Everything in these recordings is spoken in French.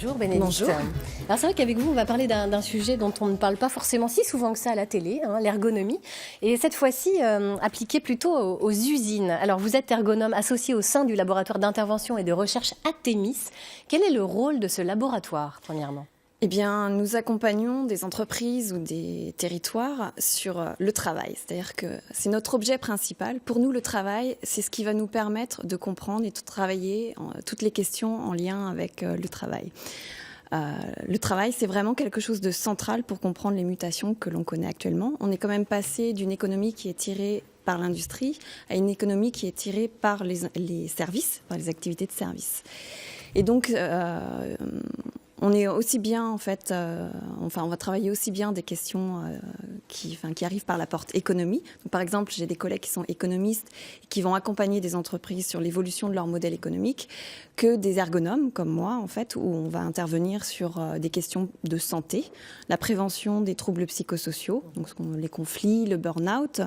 Bonjour Bénédicte. Bonjour. Alors c'est vrai qu'avec vous, on va parler d'un sujet dont on ne parle pas forcément si souvent que ça à la télé, l'ergonomie. Et cette fois-ci, appliquée plutôt aux usines. Alors vous êtes ergonome associé au sein du laboratoire d'intervention et de recherche Athémis. Quel est le rôle de ce laboratoire, premièrement ? Eh bien, nous accompagnons des entreprises ou des territoires sur le travail. C'est-à-dire que c'est notre objet principal. Pour nous, le travail, c'est ce qui va nous permettre de comprendre et de travailler toutes les questions en lien avec le travail. Le travail, c'est vraiment quelque chose de central pour comprendre les mutations que l'on connaît actuellement. On est quand même passé d'une économie qui est tirée par l'industrie à une économie qui est tirée par les services, par les activités de services. Et donc, on est aussi bien, en fait, on va travailler aussi bien des questions qui arrivent par la porte économie. Donc, par exemple, j'ai des collègues qui sont économistes et qui vont accompagner des entreprises sur l'évolution de leur modèle économique, que des ergonomes comme moi, en fait, où on va intervenir sur des questions de santé, la prévention des troubles psychosociaux, donc les conflits, le burn-out,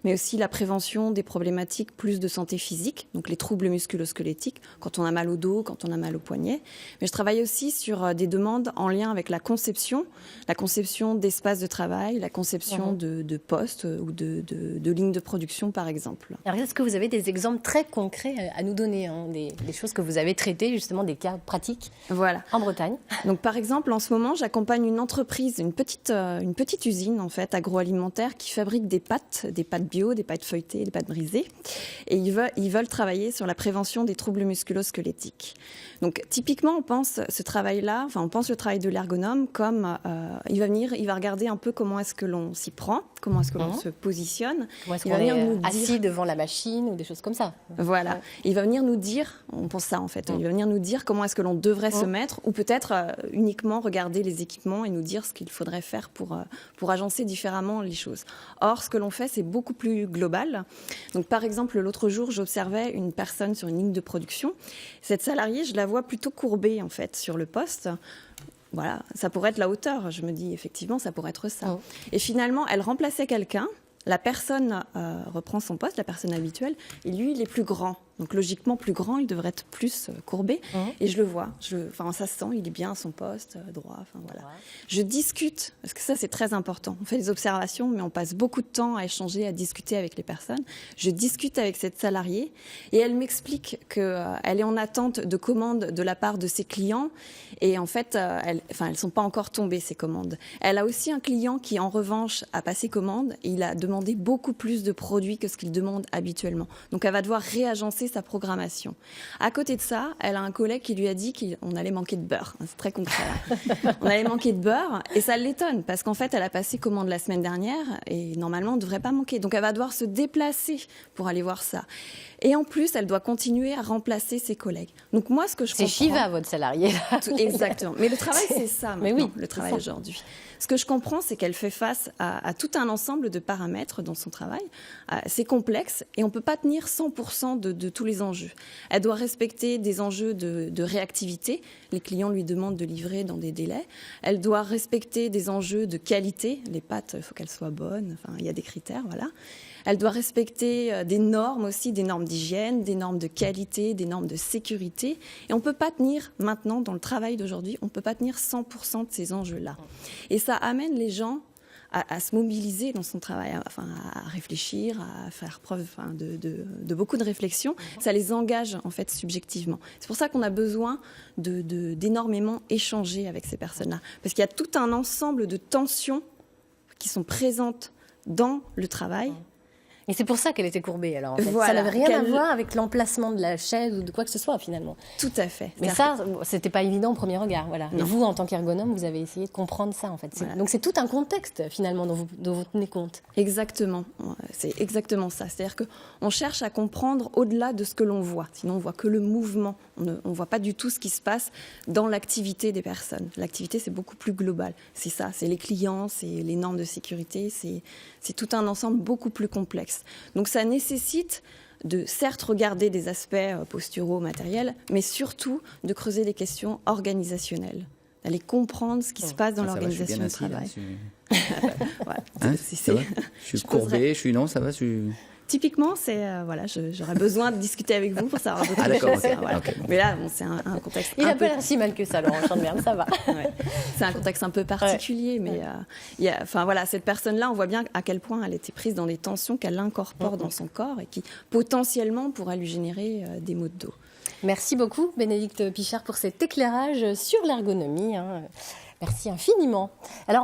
mais aussi la prévention des problématiques plus de santé physique, donc les troubles musculo-squelettiques, quand on a mal au dos, quand on a mal au poignet. Mais je travaille aussi sur des demandes en lien avec la conception d'espaces de travail, la conception de postes ou de lignes de production, par exemple. Alors, est-ce que vous avez des exemples très concrets à nous donner, des choses que vous avez traitées, justement des cas pratiques en Bretagne? Donc, par exemple, en ce moment, j'accompagne une entreprise, une petite usine en fait agroalimentaire qui fabrique des pâtes bio, des pâtes feuilletées, des pâtes brisées, et ils veulent travailler sur la prévention des troubles musculo-squelettiques. Donc, typiquement, on pense le travail de l'ergonome comme il va regarder un peu comment est-ce que l'on s'y prend, comment est-ce que l'on se positionne. Comment est-ce qu'on est assis devant la machine ou des choses comme ça. Voilà. Il va venir nous dire, on pense ça en fait, il va venir nous dire comment est-ce que l'on devrait se mettre, ou peut-être uniquement regarder les équipements et nous dire ce qu'il faudrait faire pour agencer différemment les choses. Or, ce que l'on fait, c'est beaucoup plus global. Donc, par exemple, l'autre jour, j'observais une personne sur une ligne de production. Cette salariée, je la vois plutôt courbée en fait sur le poste. Voilà, ça pourrait être la hauteur. Je me dis, effectivement, ça pourrait être ça. Et finalement, elle remplaçait quelqu'un. La personne reprend son poste, la personne habituelle, et lui, il est plus grand. Donc, logiquement, plus grand, il devrait être plus courbé. Et je le vois. Ça se sent, il est bien à son poste, droit. Voilà. Je discute, parce que ça, c'est très important. On fait des observations, mais on passe beaucoup de temps à échanger, à discuter avec les personnes. Je discute avec cette salariée, et elle m'explique qu'elle est en attente de commandes de la part de ses clients. Et en fait, elles ne sont pas encore tombées, ces commandes. Elle a aussi un client qui, en revanche, a passé commande, et il a demandé beaucoup plus de produits que ce qu'il demande habituellement. Donc, elle va devoir réagencer sa programmation. À côté de ça, elle a un collègue qui lui a dit qu'on allait manquer de beurre. C'est très concret. On allait manquer de beurre et ça l'étonne parce qu'en fait, elle a passé commande la semaine dernière et normalement, on ne devrait pas manquer. Donc, elle va devoir se déplacer pour aller voir ça. Et en plus, elle doit continuer à remplacer ses collègues. Donc, moi, ce que je comprends... C'est Shiva, votre salarié. Exactement. Mais le travail, c'est ça maintenant, Mais oui, le travail aujourd'hui. Ce que je comprends, c'est qu'elle fait face à tout un ensemble de paramètres dans son travail. C'est complexe et on ne peut pas tenir 100% de tous les enjeux. Elle doit respecter des enjeux de réactivité. Les clients lui demandent de livrer dans des délais. Elle doit respecter des enjeux de qualité. Les pâtes, il faut qu'elles soient bonnes. Enfin, il y a des critères, voilà. Elle doit respecter des normes aussi, des normes d'hygiène, des normes de qualité, des normes de sécurité. Et on ne peut pas tenir, maintenant, dans le travail d'aujourd'hui, on ne peut pas tenir 100% de ces enjeux-là. Et ça amène les gens à se mobiliser dans son travail, à réfléchir, à faire preuve de beaucoup de réflexion. Ça les engage, en fait, subjectivement. C'est pour ça qu'on a besoin d'énormément échanger avec ces personnes-là. Parce qu'il y a tout un ensemble de tensions qui sont présentes dans le travail. Et c'est pour ça qu'elle était courbée, alors. En fait. Voilà, ça n'avait rien à voir avec l'emplacement de la chaise ou de quoi que ce soit, finalement. Tout à fait. Mais ça, c'était pas évident au premier regard, voilà. Et vous, en tant qu'ergonome, vous avez essayé de comprendre ça, en fait. Voilà. Donc c'est tout un contexte, finalement, dont vous tenez compte. Exactement. C'est exactement ça. C'est-à-dire qu'on cherche à comprendre au-delà de ce que l'on voit. Sinon, on voit que le mouvement. On ne voit pas du tout ce qui se passe dans l'activité des personnes. L'activité, c'est beaucoup plus global. C'est ça, c'est les clients, c'est les normes de sécurité, c'est tout un ensemble beaucoup plus complexe. Donc ça nécessite de certes regarder des aspects posturaux, matériels, mais surtout de creuser des questions organisationnelles, d'aller comprendre ce qui se passe dans l'organisation du travail. Ça va, je suis courbé, ça va. Typiquement, voilà, j'aurais besoin de discuter avec vous pour savoir votre d'accord, chose. ok. Voilà. Ok, bon. Mais là, bon, c'est un contexte Il un n'a peu... pas l'air si mal que ça, Laurent Chandemerle, ça va. Ouais. C'est un contexte un peu particulier, mais enfin voilà, cette personne-là, on voit bien à quel point elle était prise dans des tensions qu'elle incorpore dans son corps et qui potentiellement pourraient lui générer des maux de dos. Merci beaucoup, Bénédicte Pichard, pour cet éclairage sur l'ergonomie. Merci infiniment. Alors,